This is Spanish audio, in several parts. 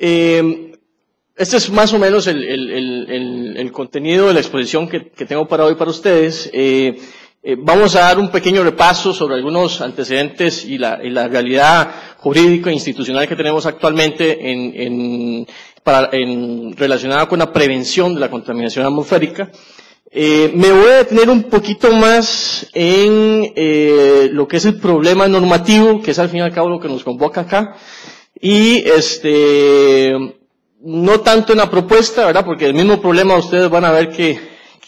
Este es más o menos el contenido de la exposición que tengo para hoy para ustedes. Vamos a dar un pequeño repaso sobre algunos antecedentes y la realidad jurídica e institucional que tenemos actualmente relacionada con la prevención de la contaminación atmosférica. Me voy a detener un poquito más en lo que es el problema normativo, que es al fin y al cabo lo que nos convoca acá, y no tanto en la propuesta, ¿verdad? Porque el mismo problema ustedes van a ver que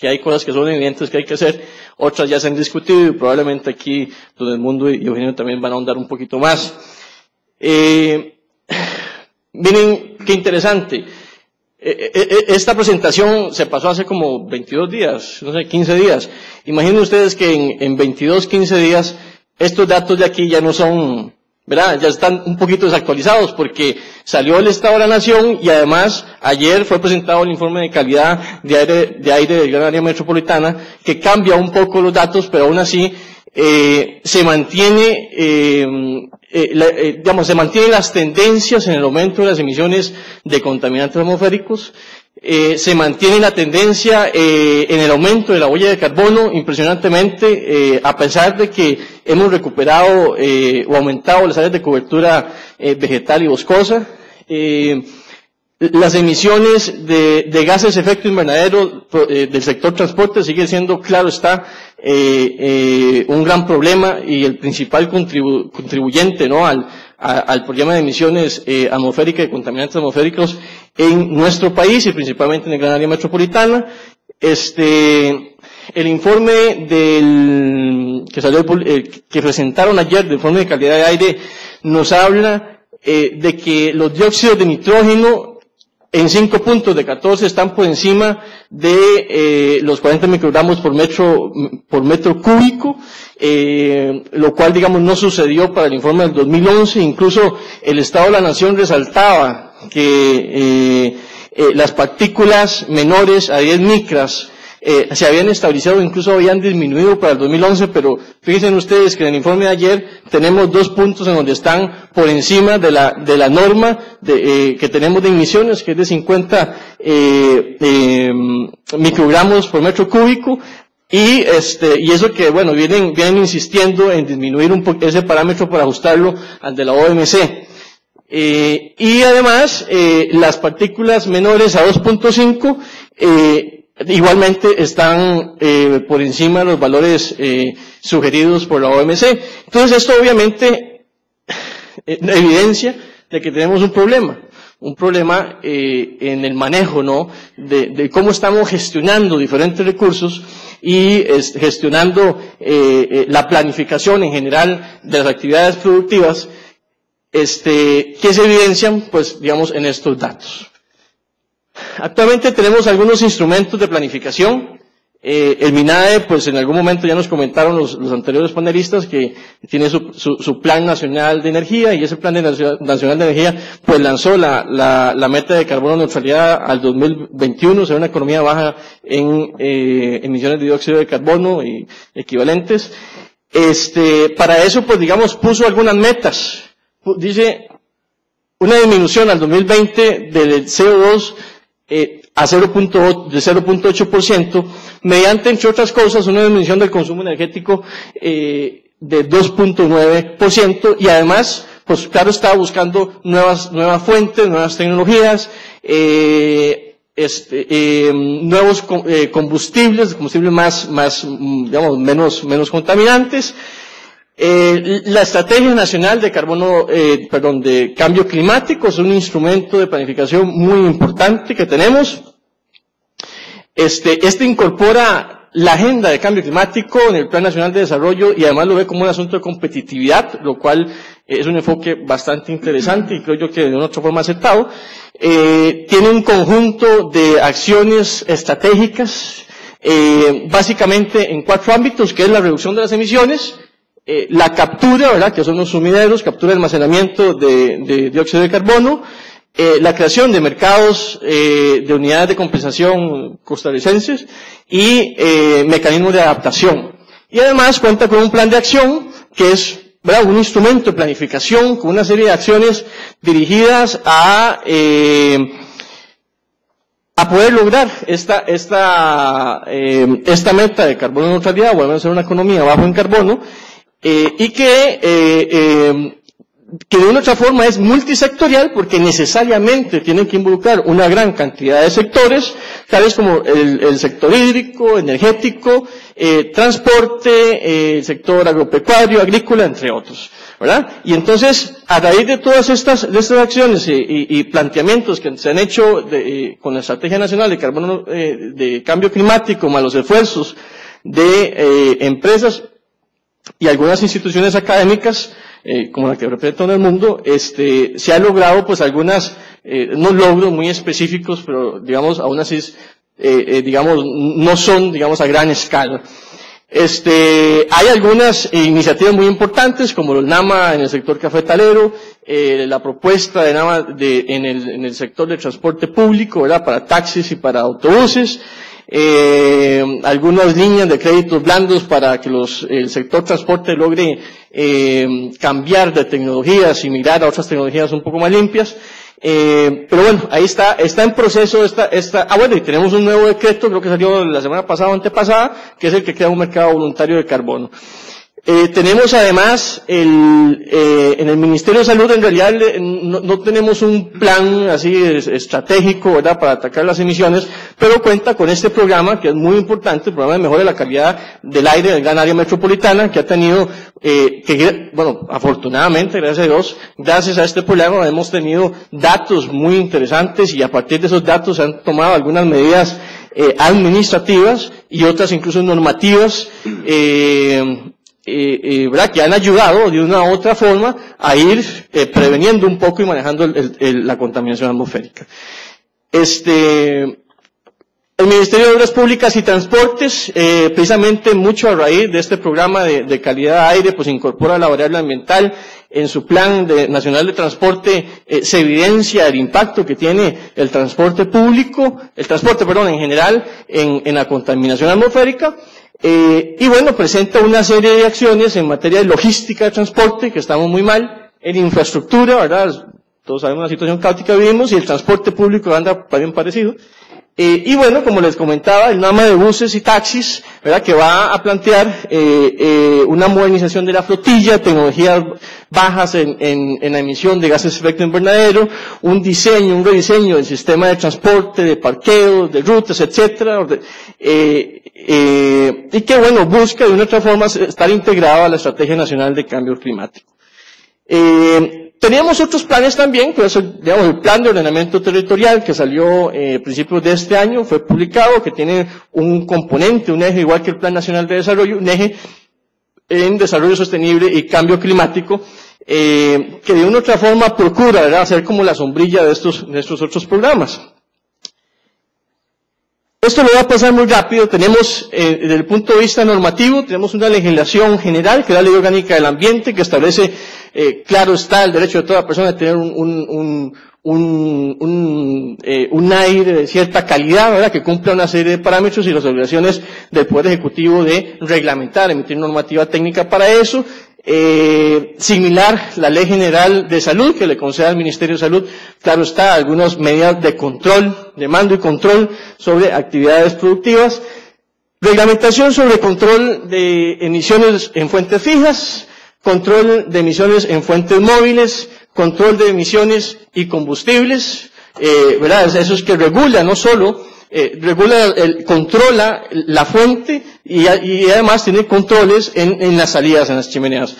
hay cosas que son evidentes que hay que hacer, otras ya se han discutido y probablemente aquí Don Edmundo y Eugenio también van a ahondar un poquito más. Miren qué interesante. Esta presentación se pasó hace como 22 días, no sé, 15 días. Imaginen ustedes que en 22, 15 días estos datos de aquí ya no son, ¿verdad? Ya están un poquito desactualizados porque salió el Estado de la Nación y además ayer fue presentado el informe de calidad de aire de Gran Área Metropolitana que cambia un poco los datos, pero aún así se mantiene, se mantienen las tendencias en el aumento de las emisiones de contaminantes atmosféricos. Se mantiene la tendencia en el aumento de la huella de carbono impresionantemente, a pesar de que hemos recuperado o aumentado las áreas de cobertura vegetal y boscosa. Las emisiones de gases de efecto invernadero del sector transporte sigue siendo, claro está, un gran problema y el principal contribuyente, ¿no?, al problema de emisiones atmosféricas y contaminantes atmosféricos en nuestro país y principalmente en el Gran Área Metropolitana. El informe que presentaron ayer, del informe de calidad de aire, nos habla de que los dióxidos de nitrógeno en 5 puntos de 14 están por encima de los 40 microgramos por metro cúbico, lo cual, digamos, no sucedió para el informe del 2011. Incluso el Estado de la Nación resaltaba que las partículas menores a 10 micras se habían estabilizado, incluso habían disminuido para el 2011, pero fíjense ustedes que en el informe de ayer tenemos 2 puntos en donde están por encima de la norma que tenemos de emisiones, que es de 50 microgramos por metro cúbico, y eso que, bueno, vienen insistiendo en disminuir un poco ese parámetro para ajustarlo al de la OMC. Y además, las partículas menores a 2.5, igualmente están por encima de los valores sugeridos por la OMC. Entonces esto obviamente evidencia de que tenemos un problema en el manejo, ¿no?, de cómo estamos gestionando diferentes recursos y gestionando la planificación en general de las actividades productivas, que se evidencian, pues, digamos, en estos datos. Actualmente tenemos algunos instrumentos de planificación. El MINAE, pues en algún momento ya nos comentaron los anteriores panelistas que tiene su Plan Nacional de Energía, y ese Plan Nacional de Energía pues lanzó la meta de carbono neutralidad al 2021, ser una economía baja en emisiones de dióxido de carbono y equivalentes. Para eso, pues digamos, puso algunas metas. Dice una disminución al 2020 del CO2 a 0.8%, mediante, entre otras cosas, una disminución del consumo energético de 2.9%, y además, pues claro, estaba buscando nuevas fuentes, nuevas tecnologías, nuevos combustibles más, digamos, menos contaminantes. La Estrategia Nacional de de Cambio Climático es un instrumento de planificación muy importante que tenemos. Incorpora la agenda de cambio climático en el Plan Nacional de Desarrollo y además lo ve como un asunto de competitividad, lo cual es un enfoque bastante interesante y creo yo que de una otra forma aceptado. Tiene un conjunto de acciones estratégicas, básicamente en 4 ámbitos, que es la reducción de las emisiones, la captura, ¿verdad?, que son los sumideros, captura y almacenamiento de dióxido de carbono, la creación de mercados de unidades de compensación costarricenses y mecanismos de adaptación. Y además cuenta con un plan de acción que es ¿verdad?, un instrumento de planificación con una serie de acciones dirigidas a poder lograr esta meta de carbono neutralidad, o al menos ser una economía bajo en carbono, y que de una otra forma es multisectorial, porque necesariamente tienen que involucrar una gran cantidad de sectores, tales como el sector hídrico, energético, transporte, el sector agropecuario, agrícola, entre otros, ¿verdad? Y entonces, a raíz de todas estas acciones y planteamientos que se han hecho con la Estrategia Nacional de Carbono, de Cambio Climático, más los esfuerzos de empresas y algunas instituciones académicas, como la que representa en el mundo, se ha logrado pues unos logros muy específicos, pero digamos, aún así, digamos, no son, digamos, a gran escala. Hay algunas iniciativas muy importantes, como el NAMA en el sector cafetalero, la propuesta de NAMA en el sector de transporte público, ¿verdad?, para taxis y para autobuses, algunas líneas de créditos blandos para que el sector transporte logre cambiar de tecnologías y migrar a otras tecnologías un poco más limpias. Pero bueno, ahí está en proceso bueno, y tenemos un nuevo decreto, creo que salió la semana pasada o antepasada, que es el que crea un mercado voluntario de carbono. Tenemos además en el Ministerio de Salud, en realidad no tenemos un plan así estratégico, ¿verdad?, para atacar las emisiones, pero cuenta con este programa que es muy importante, el programa de mejora de la calidad del aire del gran área metropolitana, que ha tenido, bueno, afortunadamente, gracias a Dios, gracias a este programa hemos tenido datos muy interesantes, y a partir de esos datos se han tomado algunas medidas administrativas y otras incluso normativas, ¿verdad?, que han ayudado de una u otra forma a ir preveniendo un poco y manejando la contaminación atmosférica. El Ministerio de Obras Públicas y Transportes, precisamente mucho a raíz de este programa de calidad de aire, pues incorpora la variable ambiental en su plan nacional de transporte. Se evidencia el impacto que tiene el transporte en general en la contaminación atmosférica. Y bueno, presenta una serie de acciones en materia de logística de transporte, que estamos muy mal, en infraestructura, ¿verdad? Todos sabemos la situación caótica que vivimos, y el transporte público anda bien parecido. Y bueno, como les comentaba, el NAMA de buses y taxis, ¿verdad?, que va a plantear una modernización de la flotilla, tecnologías bajas en la emisión de gases de efecto invernadero, un rediseño del sistema de transporte, de parqueo, de rutas, etcétera, y que bueno, busca de una otra forma estar integrado a la Estrategia Nacional de Cambio Climático. Teníamos otros planes también, pues, digamos, el Plan de Ordenamiento Territorial que salió a principios de este año, fue publicado, que tiene un componente, un eje, igual que el Plan Nacional de Desarrollo, un eje en desarrollo sostenible y cambio climático, que de una u otra forma procura, ¿verdad?, hacer como la sombrilla de estos otros programas. Esto lo voy a pasar muy rápido. Tenemos, desde el punto de vista normativo, tenemos una legislación general, que es la Ley Orgánica del Ambiente, que establece, claro está, el derecho de toda persona a tener un aire de cierta calidad, ¿verdad?, que cumpla una serie de parámetros, y las obligaciones del Poder Ejecutivo de reglamentar, emitir normativa técnica para eso. Similar la Ley General de Salud, que le concede al Ministerio de Salud, claro está, algunas medidas de control, de mando y control sobre actividades productivas. Reglamentación sobre control de emisiones en fuentes fijas, control de emisiones en fuentes móviles, control de emisiones y combustibles, ¿verdad? Eso es que regula, no solo controla la fuente, y además tiene controles en las salidas, en las chimeneas.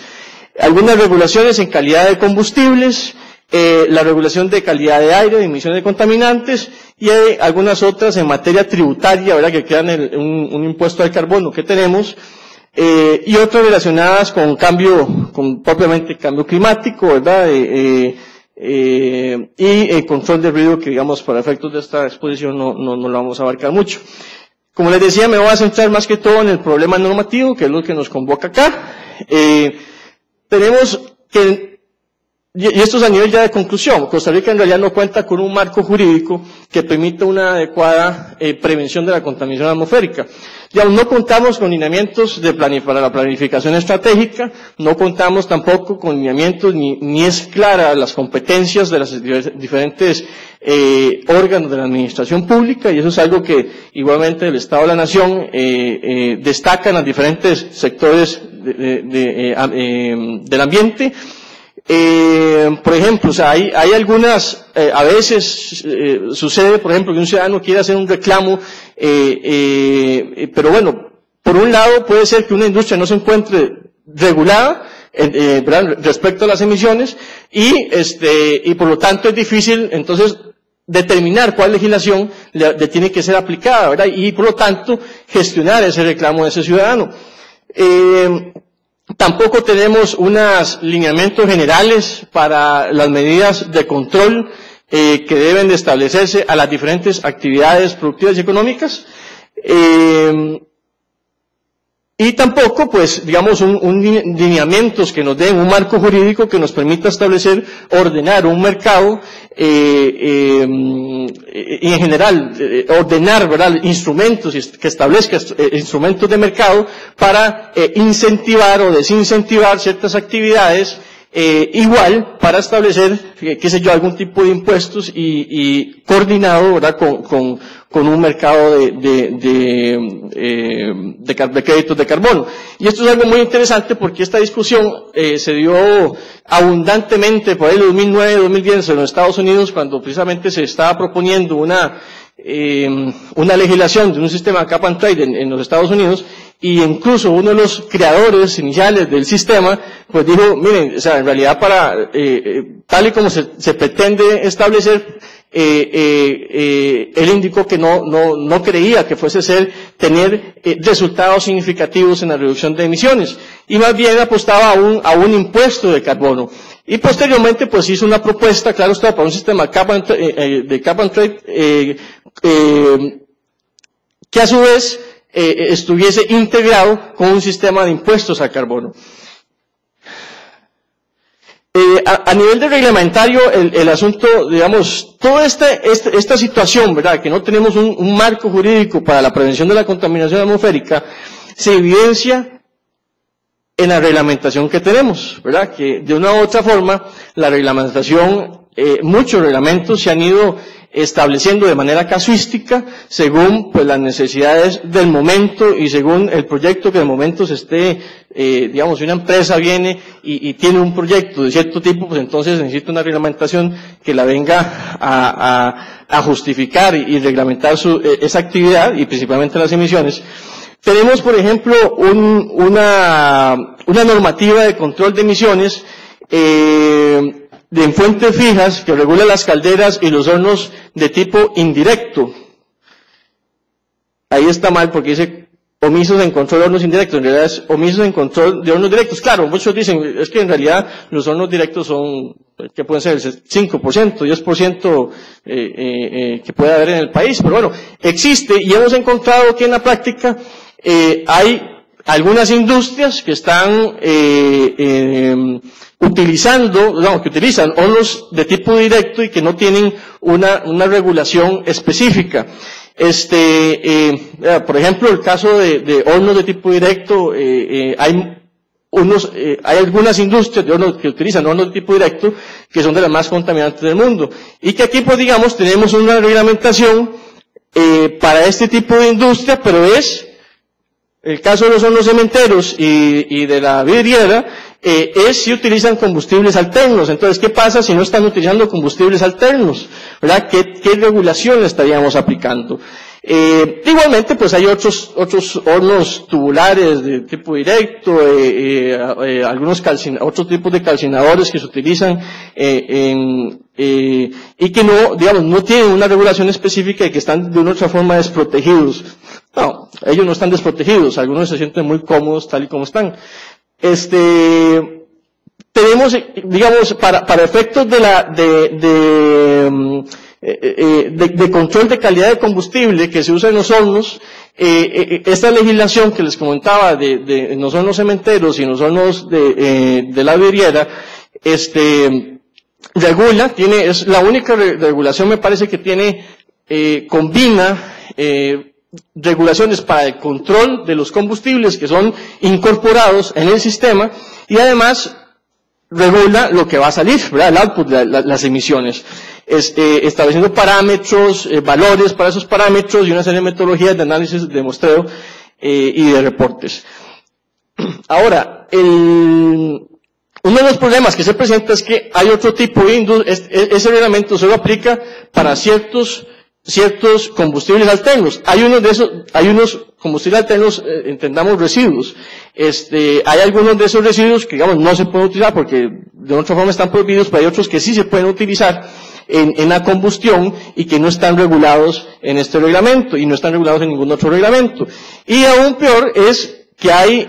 Algunas regulaciones en calidad de combustibles, la regulación de calidad de aire, de emisiones de contaminantes, y hay algunas otras en materia tributaria, ¿verdad?, que crean un impuesto al carbono que tenemos, y otras relacionadas con propiamente cambio climático, ¿verdad?, y control de ruido, que digamos para efectos de esta exposición no lo vamos a abarcar mucho. Como les decía, me voy a centrar más que todo en el problema normativo, que es lo que nos convoca acá. Tenemos que y esto es a nivel ya de conclusión. Costa Rica en realidad no cuenta con un marco jurídico que permita una adecuada prevención de la contaminación atmosférica. Ya no contamos con lineamientos para la planificación estratégica, no contamos tampoco con lineamientos ni es clara las competencias de los diferentes órganos de la administración pública, y eso es algo que igualmente el Estado de la Nación destaca en los diferentes sectores del ambiente. Por ejemplo, o sea, hay algunas, a veces sucede, por ejemplo, que un ciudadano quiere hacer un reclamo, pero bueno, por un lado puede ser que una industria no se encuentre regulada respecto a las emisiones y por lo tanto es difícil entonces determinar cuál legislación le tiene que ser aplicada, ¿verdad? Y por lo tanto gestionar ese reclamo de ese ciudadano. Tampoco tenemos unos lineamientos generales para las medidas de control que deben de establecerse a las diferentes actividades productivas y económicas. Y tampoco, pues, digamos, lineamientos que nos den un marco jurídico que nos permita establecer, ordenar un mercado, y en general, ordenar, ¿verdad?, instrumentos que establezca instrumentos de mercado para incentivar o desincentivar ciertas actividades, igual para establecer, qué sé yo, algún tipo de impuestos y coordinado, ¿verdad?, con un mercado de créditos de carbono. Y esto es algo muy interesante porque esta discusión se dio abundantemente por el 2009-2010 en los Estados Unidos, cuando precisamente se estaba proponiendo una legislación de un sistema cap and trade en los Estados Unidos, y incluso uno de los creadores iniciales del sistema pues dijo, miren, o sea, en realidad tal y como se pretende establecer, él indicó que no creía que fuese tener resultados significativos en la reducción de emisiones, y más bien apostaba a un impuesto de carbono. Y posteriormente pues hizo una propuesta, claro está, para un sistema de cap and trade, que a su vez estuviese integrado con un sistema de impuestos al carbono. A nivel de reglamentario, el asunto, digamos, toda esta situación, ¿verdad?, que no tenemos un marco jurídico para la prevención de la contaminación atmosférica, se evidencia en la reglamentación que tenemos, ¿verdad?, que de una u otra forma, la reglamentación, muchos reglamentos se han ido estableciendo de manera casuística según pues las necesidades del momento y según el proyecto que de momento se esté, digamos, si una empresa viene y tiene un proyecto de cierto tipo, pues entonces necesita una reglamentación que la venga a justificar y reglamentar esa actividad y principalmente las emisiones. Tenemos, por ejemplo, una normativa de control de emisiones, de fuentes fijas que regula las calderas y los hornos de tipo indirecto. Ahí está mal porque dice omisos en control de hornos indirectos, en realidad es omisos en control de hornos directos. Claro, muchos dicen, es que en realidad los hornos directos son, que pueden ser el 5%, 10% que puede haber en el país, pero bueno, existe y hemos encontrado que en la práctica hay algunas industrias que están que utilizan hornos de tipo directo y que no tienen una regulación específica. Por ejemplo, el caso de hornos de tipo directo, hay algunas industrias de hornos que utilizan hornos de tipo directo que son de las más contaminantes del mundo. Y que aquí, pues digamos, tenemos una reglamentación para este tipo de industria, pero es el caso de los hornos cementeros y de la vidriera, es si utilizan combustibles alternos. Entonces, ¿qué pasa si no están utilizando combustibles alternos? ¿Verdad? ¿Qué regulación le estaríamos aplicando? Igualmente, pues hay otros hornos tubulares de tipo directo, otros tipos de calcinadores que se utilizan y que no tienen una regulación específica y que están de una otra forma desprotegidos. No, ellos no están desprotegidos, algunos se sienten muy cómodos tal y como están. Tenemos, digamos, para efectos de control de calidad de combustible que se usa en los hornos, esta legislación que les comentaba en los hornos cementeros y en los hornos de la vidriera, regula, es la única regulación, me parece, que tiene, combina, regulaciones para el control de los combustibles que son incorporados en el sistema y además regula lo que va a salir, ¿verdad? El output, las emisiones, estableciendo parámetros, valores para esos parámetros y una serie de metodologías de análisis, de muestreo y de reportes. Ahora, uno de los problemas que se presenta es que hay otro tipo de ese reglamento solo aplica para ciertos combustibles alternos. Hay unos combustibles alternos, entendamos residuos. Hay algunos de esos residuos que, digamos, no se pueden utilizar porque de otra forma están prohibidos, pero hay otros que sí se pueden utilizar en la combustión y que no están regulados en este reglamento y no están regulados en ningún otro reglamento. Y aún peor es que hay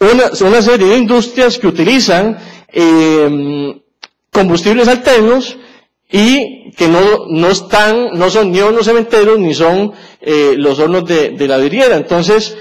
una serie de industrias que utilizan combustibles alternos y que no son ni hornos cementeros ni son los hornos de la vidriera. Entonces,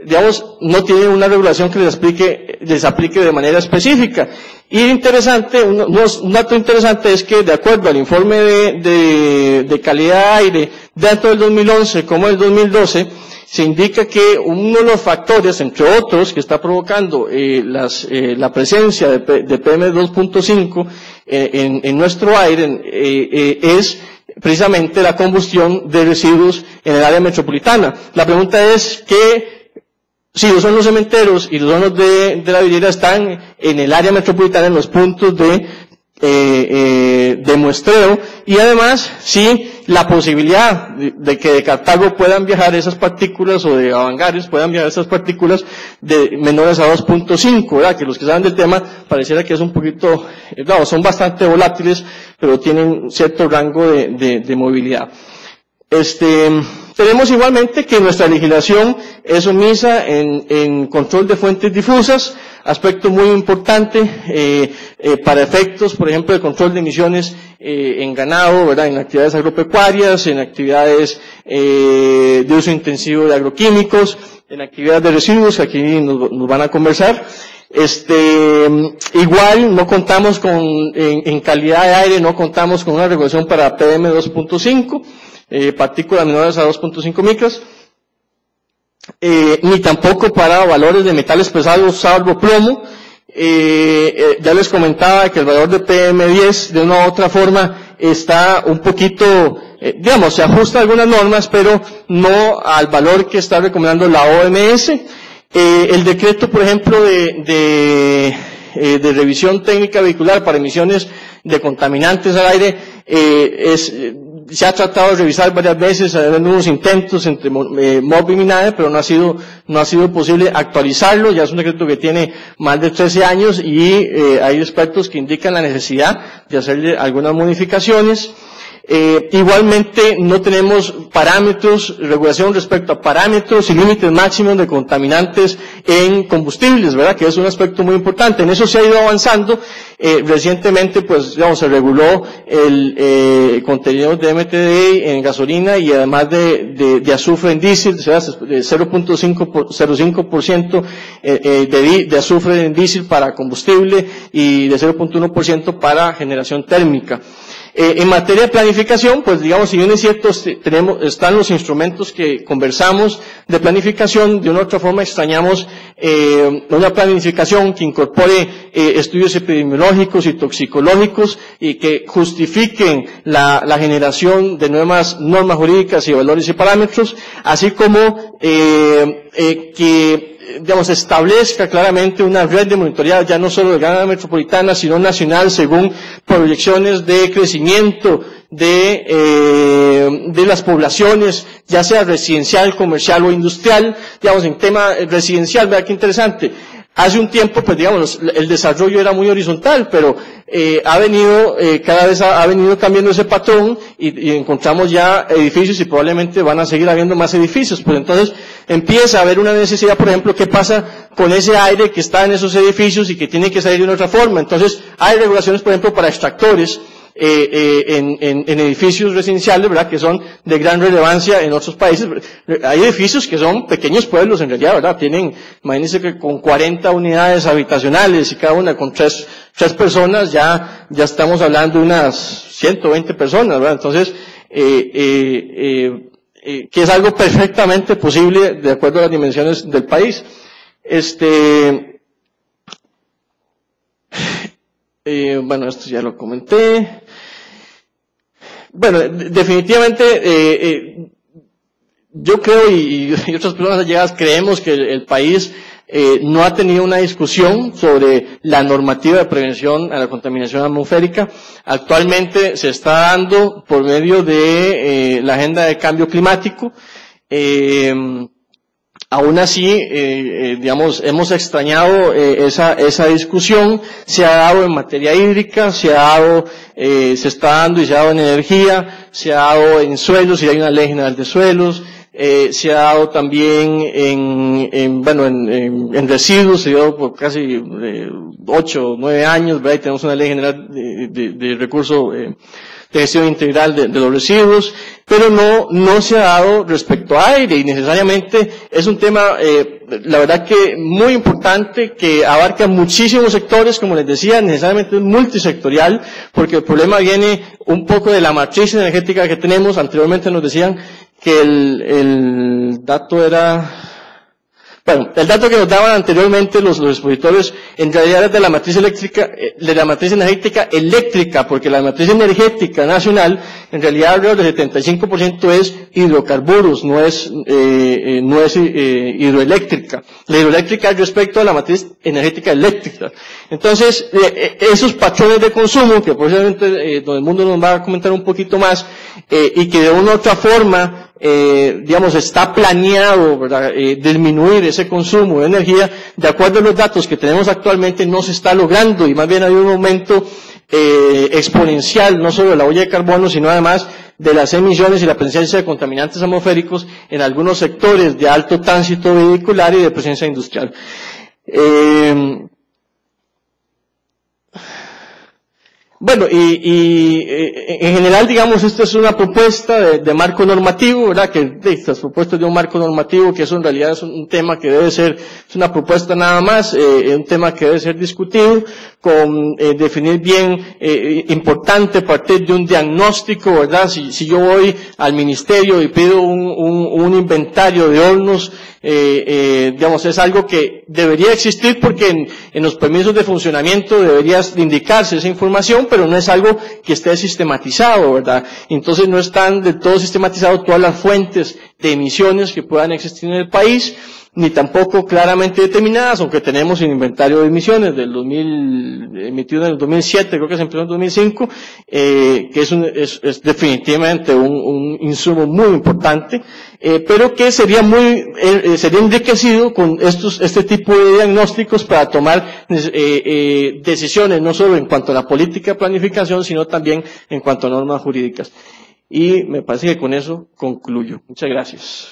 digamos, no tienen una regulación que les aplique de manera específica. Y interesante, un dato interesante es que de acuerdo al informe de calidad de aire, tanto del 2011 como del 2012, se indica que uno de los factores, entre otros, que está provocando la presencia de PM2.5 en nuestro aire es precisamente la combustión de residuos en el área metropolitana. La pregunta es si los hornos cementeros y los hornos de la vidriera están en el área metropolitana, en los puntos de muestreo, y además si la posibilidad de que de Cartago puedan viajar esas partículas o de Avangares puedan viajar esas partículas de menores a 2.5, ¿verdad? Que los que saben del tema pareciera que es un poquito, claro, son bastante volátiles, pero tienen cierto rango de movilidad. Tenemos igualmente que nuestra legislación es omisa en control de fuentes difusas, aspecto muy importante para efectos, por ejemplo, de control de emisiones en ganado, ¿verdad? En actividades agropecuarias, en actividades de uso intensivo de agroquímicos, en actividades de residuos, que aquí nos van a conversar. Igual no contamos en calidad de aire, no contamos con una regulación para PM2.5. Partículas menores a 2.5 micras, ni tampoco para valores de metales pesados salvo plomo. Ya les comentaba que el valor de PM10 de una u otra forma está un poquito, digamos, se ajusta a algunas normas, pero no al valor que está recomendando la OMS. El decreto, por ejemplo, de revisión técnica vehicular para emisiones de contaminantes al aire, se ha tratado de revisar varias veces, ha habido unos intentos entre MOB y MINADE, pero no ha sido posible actualizarlo. Ya es un decreto que tiene más de 13 años y hay expertos que indican la necesidad de hacerle algunas modificaciones. Igualmente no tenemos parámetros, regulación respecto a parámetros y límites máximos de contaminantes en combustibles, ¿verdad? Que es un aspecto muy importante. En eso se ha ido avanzando. Recientemente, pues, digamos, se reguló el contenido de MTDI en gasolina y además de azufre en diésel, o sea, de 0.05% de azufre en diésel para combustible y de 0.1% para generación térmica. En materia de planificación, pues digamos, si bien es cierto, están los instrumentos que conversamos de planificación, de una u otra forma extrañamos una planificación que incorpore estudios epidemiológicos y toxicológicos y que justifiquen la generación de nuevas normas jurídicas y valores y parámetros, así como que digamos, establezca claramente una red de monitoreo ya no solo de la área metropolitana, sino nacional, según proyecciones de crecimiento de las poblaciones, ya sea residencial, comercial o industrial. Digamos, en tema residencial, vea qué interesante. Hace un tiempo, pues digamos, el desarrollo era muy horizontal, pero cada vez ha venido cambiando ese patrón y encontramos ya edificios y probablemente van a seguir habiendo más edificios. Pues entonces empieza a haber una necesidad, por ejemplo, ¿qué pasa con ese aire que está en esos edificios y que tiene que salir de una otra forma? Entonces hay regulaciones, por ejemplo, para extractores en edificios residenciales, ¿verdad?, que son de gran relevancia en otros países. Hay edificios que son pequeños pueblos en realidad, ¿verdad? Tienen, imagínense que con 40 unidades habitacionales y cada una con tres personas, ya estamos hablando de unas 120 personas, ¿verdad? Entonces, que es algo perfectamente posible de acuerdo a las dimensiones del país. Bueno, esto ya lo comenté. Bueno, definitivamente, yo creo y otras personas allegadas creemos que el país no ha tenido una discusión sobre la normativa de prevención a la contaminación atmosférica. Actualmente se está dando por medio de la agenda de cambio climático. Aún así, digamos, hemos extrañado esa discusión. Se ha dado en materia hídrica, se está dando y se ha dado en energía, se ha dado en suelos y hay una ley general de suelos. Se ha dado también en residuos, se dio por casi 8 o 9 años, ¿verdad? Y tenemos una ley general de recurso de gestión integral de los residuos, pero no se ha dado respecto a aire, y necesariamente es un tema, la verdad que muy importante, que abarca muchísimos sectores, como les decía, necesariamente es multisectorial, porque el problema viene un poco de la matriz energética que tenemos. Anteriormente nos decían que el dato era, bueno, el dato que nos daban anteriormente los expositores en realidad es de la matriz eléctrica, de la matriz energética eléctrica, porque la matriz energética nacional en realidad alrededor del 75% es hidrocarburos, no es hidroeléctrica. La hidroeléctrica es respecto a la matriz energética eléctrica. Entonces, esos patrones de consumo, que posiblemente don Edmundo nos va a comentar un poquito más, y que de una u otra forma, digamos, está planeado, ¿verdad?, disminuir ese consumo de energía, de acuerdo a los datos que tenemos actualmente, no se está logrando, y más bien hay un aumento exponencial, no solo de la huella de carbono, sino además de las emisiones y la presencia de contaminantes atmosféricos en algunos sectores de alto tránsito vehicular y de presencia industrial. Bueno, en general, digamos, esta es una propuesta de marco normativo, ¿verdad? Que estas propuestas de un marco normativo, que eso en realidad es un tema que debe ser, es una propuesta nada más, un tema que debe ser discutido, con definir bien, importante partir de un diagnóstico, ¿verdad? Si yo voy al ministerio y pido un inventario de hornos, digamos, es algo que debería existir porque en los permisos de funcionamiento debería indicarse esa información, pero no es algo que esté sistematizado, ¿verdad? Entonces no están del todo sistematizadas todas las fuentes de emisiones que puedan existir en el país, ni tampoco claramente determinadas, aunque tenemos un inventario de emisiones del emitido en el 2007, creo que se empezó en el 2005, que es definitivamente un insumo muy importante, pero que sería sería enriquecido con este tipo de diagnósticos para tomar decisiones, no solo en cuanto a la política de planificación, sino también en cuanto a normas jurídicas. Y me parece que con eso concluyo. Muchas gracias.